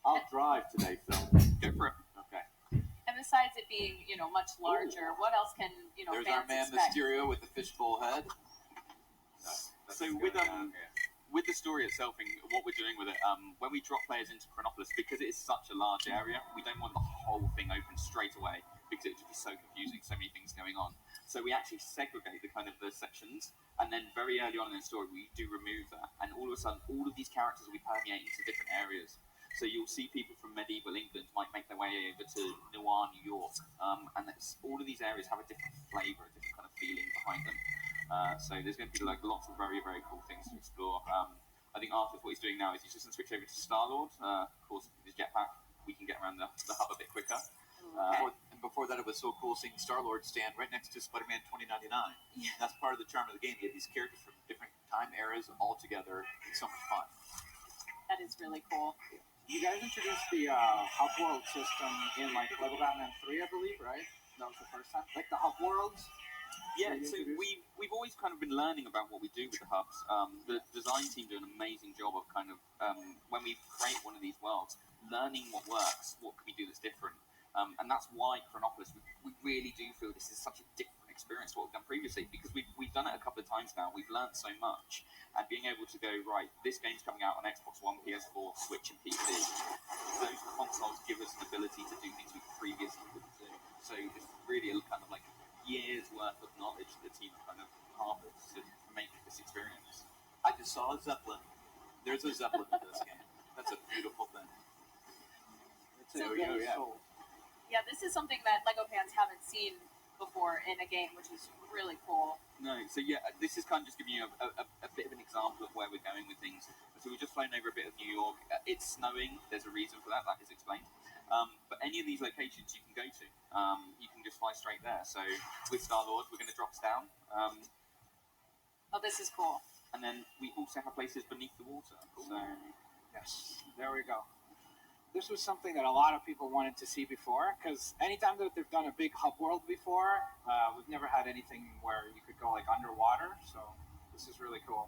I'll drive today, Phil. Go for it. Okay. And besides it being, much larger, what else can, There's fans our man expect? Mysterio with the fishbowl head. So with the story itself and what we're doing with it, when we drop players into Chronopolis, because it is such a large area, we don't want the whole thing open straight away because it would just be so confusing, so many things going on. So we actually segregate the sections, and then very early on in the story, we do remove that, and all of a sudden, all of these characters will be permeating into different areas. So you'll see people from medieval England might make their way over to Noir, New York, and all of these areas have a different flavour, a different kind of feeling behind them. So there's going to be lots of very, very cool things to explore. I think Arthur, what he's doing now is he's just going to switch over to Star-Lord. Of course, with his jetpack, we can get around the hub a bit quicker. And before that, it was so cool seeing Star-Lord stand right next to Spider-Man 2099. Yeah. That's part of the charm of the game. You have these characters from different time eras all together. It's so much fun. That is really cool. You guys introduced the hub world system in Lego Batman 3, I believe, right? That was the first time. The hub worlds. Yeah, so we've always kind of been learning about what we do with the hubs. The design team do an amazing job of when we create one of these worlds, learning what works, what can we do that's different. And that's why Chronopolis, we really do feel this is such a different experience to what we've done previously, because we've done it a couple of times now. We've learned so much, and being able to go, right, this game's coming out on Xbox One, PS4, Switch, and PC. Those consoles give us an ability to do things we previously couldn't do. So it's really kind of years worth of knowledge that the team kind of harvest to make this experience. I just saw a Zeppelin. There's a Zeppelin in this game. That's a beautiful thing. Yeah, this is something that Lego fans haven't seen before in a game, which is really cool. No, so yeah, this is kind of just giving you a bit of an example of where we're going with things. So we've just flown over a bit of New York. It's snowing. There's a reason for that. That is explained. But any of these locations you can go to. You can just fly straight there. So with Star-Lord, we're going to drop us down. Oh, this is cool. And then we also have places beneath the water. So Yes, there we go. This was something that a lot of people wanted to see before, because anytime that they've done a big hub world before, we've never had anything where you could go underwater, so this is really cool.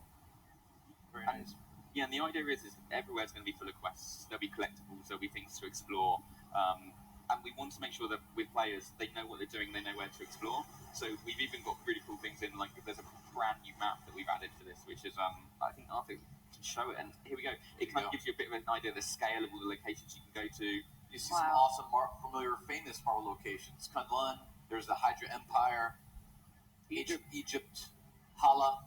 Very nice. Yeah, and the idea is everywhere's going to be full of quests. There'll be collectibles, there'll be things to explore. And we want to make sure that with players, they know what they're doing, they know where to explore. So we've even got really cool things in, there's a brand new map that we've added for this, which is, I think Arthur can show it, and here we go. It kind of gives you a bit of an idea of the scale of all the locations you can go to. You see some awesome, familiar, famous Marvel locations. Kunlun, there's the Hydra Empire, Egypt, Hala,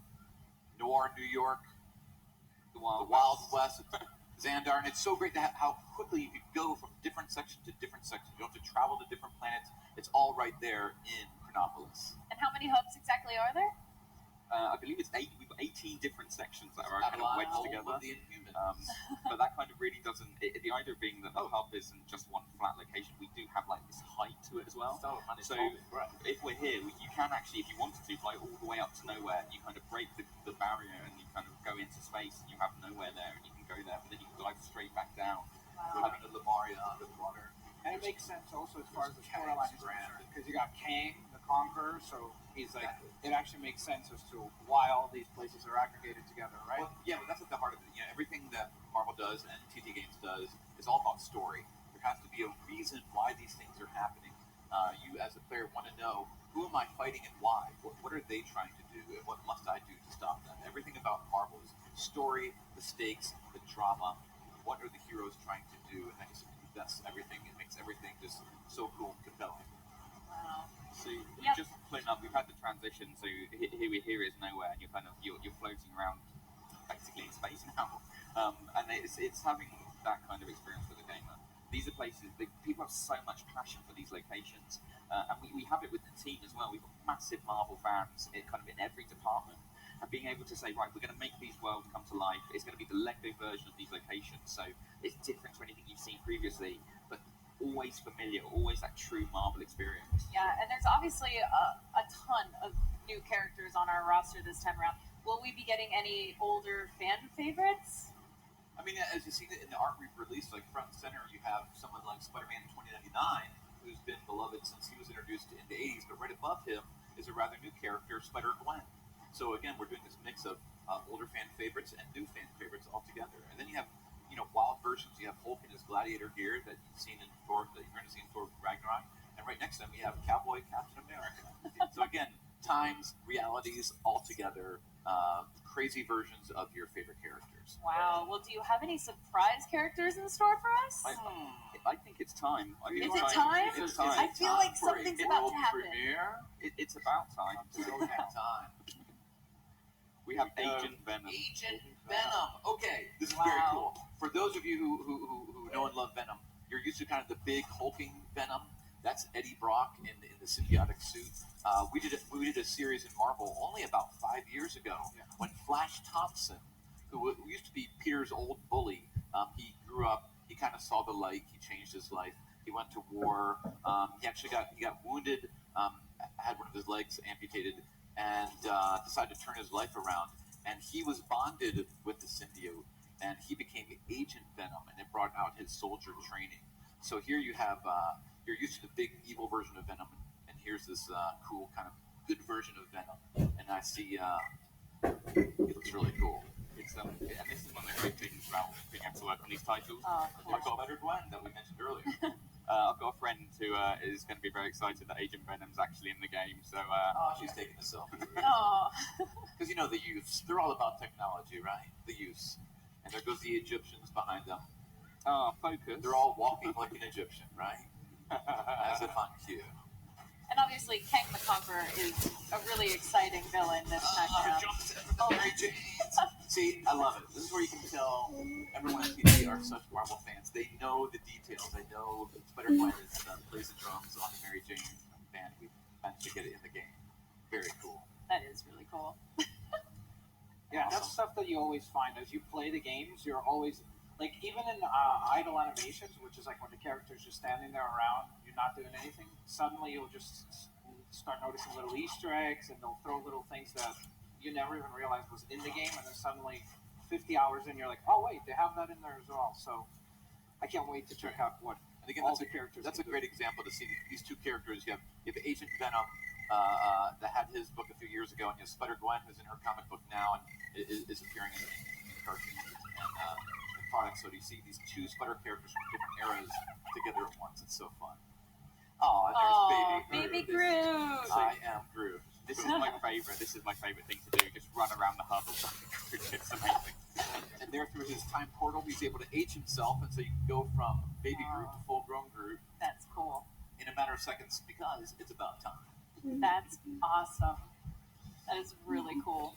Noir, New York, the Wild West, Xandar, and it's so great to have how quickly you can go from different section to different section. You don't have to travel to different planets. It's all right there in Chronopolis. And how many hubs exactly are there? I believe it's 8. We've got 18 different sections that are kind of wedged together. The Inhumans. But that kind of really doesn't. The idea being that the hub isn't just one flat location. We do have this height to it as well. So if we're here, you can actually, if you wanted to, fly all the way up to nowhere. You kind of break the barrier and you kind of go into space, and you have nowhere there, and you can go there, but then you can dive straight back down. Having the Lemuria under the water. And it makes sense also as far as the storyline is concerned, because you got Kang the Conqueror, so he's it actually makes sense as to why all these places are aggregated together, right? Well, yeah, but that's at the heart of it. Everything that Marvel does and TT Games does is all about story. There has to be a reason why these things are happening. You, as a player, want to know, who am I fighting and why? What are they trying to do, and what must I do to stop them? Everything about Marvel is story, the stakes, the drama. What are the heroes trying to do? And that's everything. It makes everything just so cool and compelling. Wow. So we've just flown up. We've had the transition. So here is nowhere, and you're floating around basically in space now. And it's having that kind of experience for the gamer. These are places that people have so much passion for these locations, and we have it with the team as well. We've got massive Marvel fans in every department. And being able to say, right, we're going to make these worlds come to life. It's going to be the Lego version of these locations. So it's different to anything you've seen previously, but always familiar, always that true Marvel experience. Yeah, and there's obviously a ton of new characters on our roster this time around. Will we be getting any older fan favorites? I mean, as you see in the art we've released, front and center, you have someone like Spider-Man 2099, who's been beloved since he was introduced in the 80s, but right above him is a rather new character, Spider-Gwen. So again, we're doing this mix of older fan favorites and new fan favorites all together. And then you have wild versions. You have Hulk in his gladiator gear that you've seen in Thor, that you're going to see in Thor Ragnarok, and right next to him you have Cowboy Captain America. So again, times, realities all together, crazy versions of your favorite characters. Wow. Well, do you have any surprise characters in store for us? I think it's time. I think Is it time? It's time. I feel like for a something's about to world happen. Premiere. It's about time. So time. We have Agent Venom. Agent Venom. Okay, this is very cool. For those of you who know and love Venom, you're used to kind of the big hulking Venom. That's Eddie Brock in the symbiotic suit. We did a series in Marvel only about 5 years ago when Flash Thompson, who used to be Peter's old bully, he grew up. He kind of saw the light. He changed his life. He went to war. He actually got wounded. Had one of his legs amputated, and decided to turn his life around. And he was bonded with the symbiote, and he became Agent Venom, and it brought out his soldier training. So here you have, you're used to the big evil version of Venom, and here's this cool kind of good version of Venom. And I see he looks really cool. And this is one of the great things about being able to work on these titles. Oh, cool. I've got Spider-Gwen that we mentioned earlier. I've got a friend who is going to be very excited that Agent Venom's actually in the game. So She's taking a selfie. Oh. Because the youths, they're all about technology, right? The youths. And there goes the Egyptians behind them. focus. They're all walking like an Egyptian, right? As if on cue. And obviously, Kang the Conqueror is a really exciting villain this time around. Mary Jane. See, I love it. This is where you can tell everyone at TV are such Marvel fans. They know the details. They know Spider-Gwen plays the drums on the Mary Jane band. We managed to get it in the game. Very cool. That is really cool. Yeah, that's stuff that you always find as you play the games. You're always like, even in idle animations, which is like when the character's just standing there around, you're not doing anything. Suddenly, you'll just start noticing little Easter eggs, and they'll throw little things that you never even realized was in the game, and then suddenly, 50 hours in, you're like, oh wait, they have that in there as well. So I can't wait to check out what And again, all the characters. that's a great example to see these two characters. You have Agent Venom that had his book a few years ago, and you have Spider-Gwen, who's in her comic book now and is appearing in cartoons and products. So you see these two Spider characters from different eras together at once. It's so fun. Oh, and there's Baby Groot. I am Groot. This is my favorite. This is my favorite thing to do. Just run around the hub. It's amazing. And there, through his time portal, he's able to age himself, and so you can go from baby Groot to full-grown Groot That's cool. in a matter of seconds because it's about time. That's awesome. That is really cool.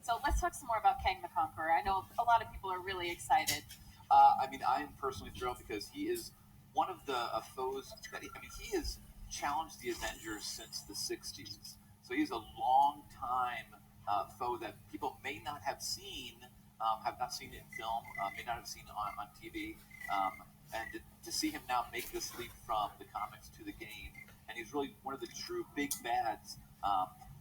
So let's talk some more about Kang the Conqueror. I know a lot of people are really excited. I mean, I am personally thrilled because he is one of the foes that he has challenged the Avengers since the 60s. So he's a long time foe that people may not have seen, have not seen in film, may not have seen on TV. And to see him now make this leap from the comics to the game, and he's really one of the true big bads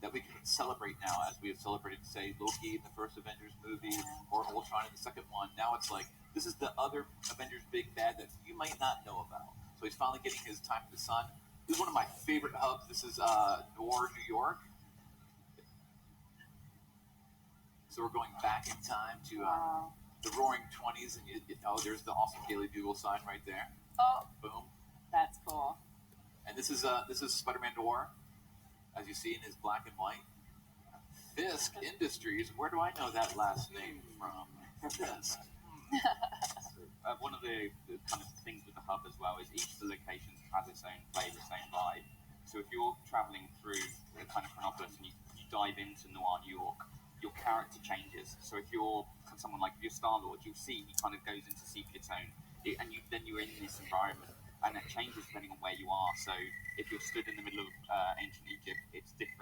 that we can celebrate now, as we have celebrated, say, Loki in the first Avengers movie, or Ultron in the second one. Now it's like, this is the other Avengers big bad that you might not know about. So he's finally getting his time in the sun. This is one of my favorite hubs. This is Noir, New York. So we're going back in time to the Roaring 20s, and there's the awesome Daily Bugle sign right there. Oh, Boom. that's cool. And this is Spider-Man Noir, as you see in his black and white. Fisk Industries. Where do I know that last name from? Fisk. One of the kind of things with the hub as well is each of the locations has its own flavor, its own vibe. So if you're traveling through the kind of Chronopolis and you dive into Noir, New York, your character changes. So if you're someone like Star-Lord, you'll see he kind of goes into seek its own, and then you're in this environment, and it changes depending on where you are. So if you're stood in the middle of ancient Egypt, it's different